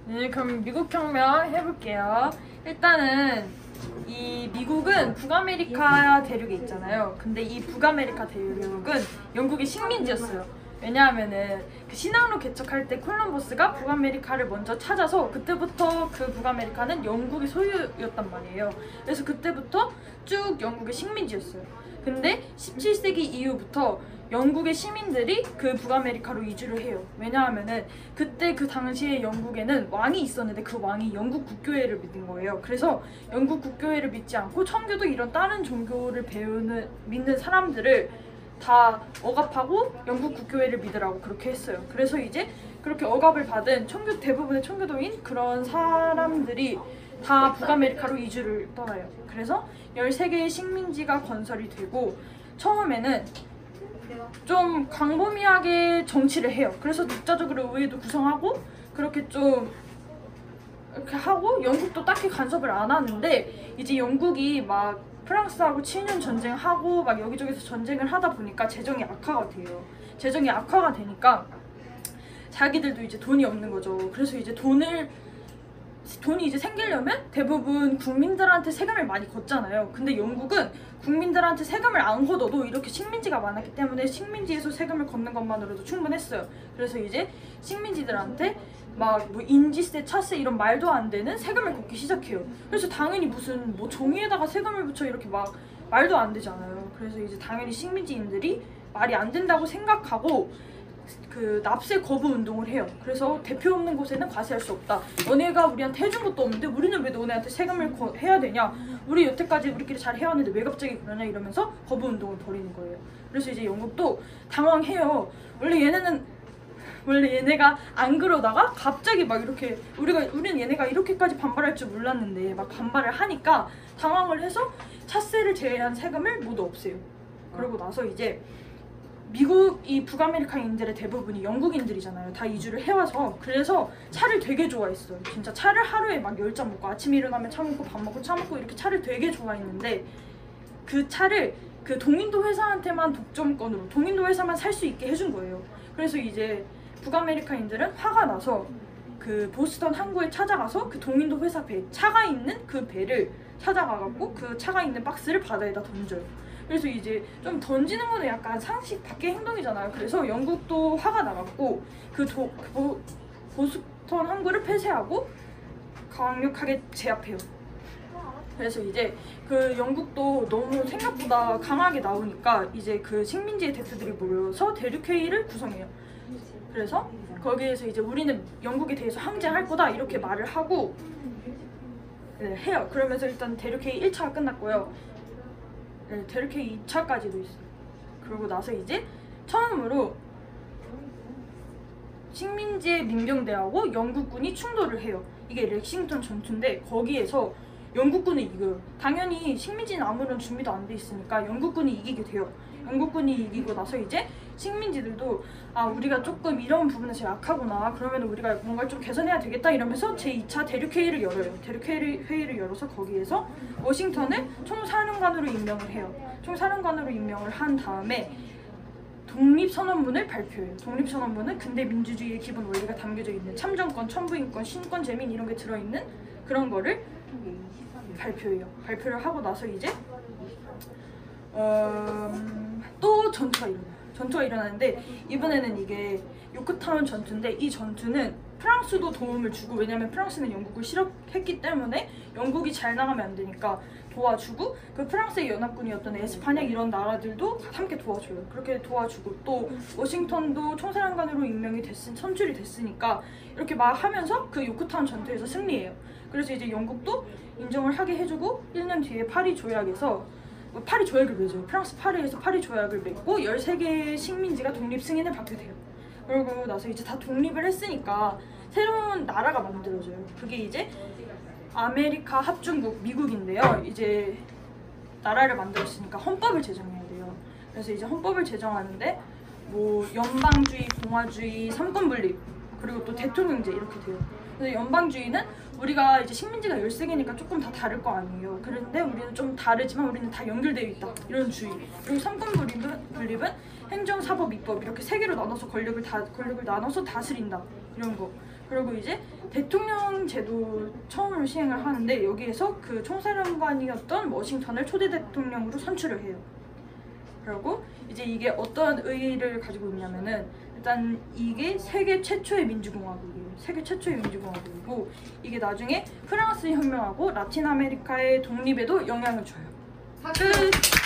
네, 그럼 미국 혁명 해볼게요. 일단은 이 미국은 북아메리카 대륙에 있잖아요. 근데 이 북아메리카 대륙은 영국의 식민지였어요. 왜냐하면은 그 신항로 개척할 때 콜럼버스가 북아메리카를 먼저 찾아서 그때부터 그 북아메리카는 영국의 소유였단 말이에요. 그래서 그때부터 쭉 영국의 식민지였어요. 근데 17세기 이후부터 영국의 시민들이 그 북아메리카로 이주를 해요. 왜냐하면은 그때 그 당시에 영국에는 왕이 있었는데 그 왕이 영국 국교회를 믿는 거예요. 그래서 영국 국교회를 믿지 않고 천교도 이런 다른 종교를 믿는 사람들을 다 억압하고 영국 국교회를 믿으라고 그렇게 했어요. 그래서 이제 그렇게 억압을 받은 대부분의 천교도인 그런 사람들이 다 북아메리카로 이주를 떠나요. 그래서 13개의 식민지가 건설이 되고 처음에는 좀 광범위하게 정치를 해요. 그래서 독자적으로 의회도 구성하고 그렇게 좀 이렇게 하고 영국도 딱히 간섭을 안 하는데 이제 영국이 막 프랑스하고 7년 전쟁하고 막 여기저기서 전쟁을 하다 보니까 재정이 악화가 돼요. 재정이 악화가 되니까 자기들도 이제 돈이 없는 거죠. 그래서 이제 돈이 이제 생기려면 대부분 국민들한테 세금을 많이 걷잖아요. 근데 영국은 국민들한테 세금을 안 걷어도 이렇게 식민지가 많았기 때문에 식민지에서 세금을 걷는 것만으로도 충분했어요. 그래서 이제 식민지들한테 막 뭐 인지세, 차세 이런 말도 안 되는 세금을 걷기 시작해요. 그래서 당연히 무슨 뭐 종이에다가 세금을 붙여 이렇게 막 말도 안 되잖아요. 그래서 이제 당연히 식민지인들이 말이 안 된다고 생각하고 그 납세 거부 운동을 해요. 그래서 대표 없는 곳에는 과세할 수 없다. 너네가 우리한테 해준 것도 없는데 우리는 왜 너네한테 세금을 해야 되냐? 우리 여태까지 우리끼리 잘 해왔는데 왜 갑자기 그러냐? 이러면서 거부 운동을 벌이는 거예요. 그래서 이제 영국도 당황해요. 원래 얘네가 안 그러다가 갑자기 막 이렇게 우리는 얘네가 이렇게까지 반발할 줄 몰랐는데 막 반발을 하니까 당황을 해서 차세를 제외한 세금을 모두 없애요. 그러고 나서 이제 미국이 북아메리카인들의 대부분이 영국인들이잖아요. 다 이주를 해와서. 그래서 차를 되게 좋아했어요. 진짜 차를 하루에 막 10잔 먹고 아침에 일어나면 차 먹고 밥 먹고 차 먹고 이렇게 차를 되게 좋아했는데 그 차를 그 동인도 회사한테만 독점권으로 동인도 회사만 살 수 있게 해준 거예요. 그래서 이제 북아메리카인들은 화가 나서 그 보스턴 항구에 찾아가서 그 동인도 회사 차가 있는 그 배를 찾아가갖고 그 차가 있는 박스를 바다에다 던져요. 그래서 이제 좀 던지는 거는 약간 상식 밖의 행동이잖아요. 그래서 영국도 화가 나갖고 보스턴 항구를 폐쇄하고 강력하게 제압해요. 그래서 이제 그 영국도 너무 생각보다 강하게 나오니까 이제 그 식민지의 대표들이 모여서 대륙회의를 구성해요. 그래서 거기에서 이제 우리는 영국에 대해서 항쟁할 거다 이렇게 말을 하고 해요. 그러면서 일단 대륙회의 1차가 끝났고요. 대륙회의 2차까지도 있어요. 그러고 나서 이제 처음으로 식민지의 민병대하고 영국군이 충돌을 해요. 이게 렉싱턴 전투인데 거기에서 영국군이 이겨요. 당연히 식민지는 아무런 준비도 안 돼 있으니까 영국군이 이기게 돼요. 영국군이 이기고 나서 이제 식민지들도 우리가 조금 이런 부분에서 약하구나. 그러면 우리가 뭔가 좀 개선해야 되겠다 이러면서 제2차 대륙회의를 열어요. 대륙회의를 열어서 거기에서 워싱턴을 총사령관으로 임명을 해요. 총사령관으로 임명을 한 다음에 독립선언문을 발표해요. 독립선언문은 근대 민주주의의 기본 원리가 담겨져 있는 참정권, 천부인권, 신권, 재민 이런 게 들어있는 그런 거를 발표해요. 발표를 하고 나서 이제 또 전투가 일어나는데 이번에는 이게 요크타운 전투인데 이 전투는 프랑스도 도움을 주고 왜냐면 프랑스는 영국을 실업했기 때문에 영국이 잘 나가면 안 되니까 도와주고 그 프랑스의 연합군이었던 에스파냐 이런 나라들도 함께 도와줘요. 그렇게 도와주고 또 워싱턴도 총사령관으로 선출이 됐으니까 이렇게 막 하면서 그 요크타운 전투에서 승리해요. 그래서 이제 영국도 인정을 하게 해주고 1년 뒤에 파리 조약에서 파리 조약을 맺어요. 프랑스 파리에서 파리 조약을 맺고 13개의 식민지가 독립 승인을 받게 돼요. 그러고 나서 이제 다 독립을 했으니까 새로운 나라가 만들어져요. 그게 이제 아메리카 합중국 미국인데요. 이제 나라를 만들었으니까 헌법을 제정해야 돼요. 그래서 이제 헌법을 제정하는데 뭐 연방주의, 공화주의, 삼권분립 그리고 또 대통령제 이렇게 돼요. 그래서 연방주의는 우리가 이제 식민지가 13개니까 조금 다 다를 거 아니에요. 그런데 우리는 좀 다르지만 우리는 다 연결되어 있다. 이런 주의. 그리고 삼권분립은 행정, 사법, 입법 이렇게 3개로 나눠서 권력을 나눠서 다스린다. 이런 거. 그리고 이제 대통령 제도 처음으로 시행을 하는데 여기에서 그 총사령관이었던 워싱턴을 초대 대통령으로 선출을 해요. 그리고 이제 이게 어떤 의의를 가지고 있냐면은 일단 이게 세계 최초의 민주공화국이에요. 세계 최초의 민주공화국이고 이게 나중에 프랑스 혁명하고 라틴 아메리카의 독립에도 영향을 줘요. 끝!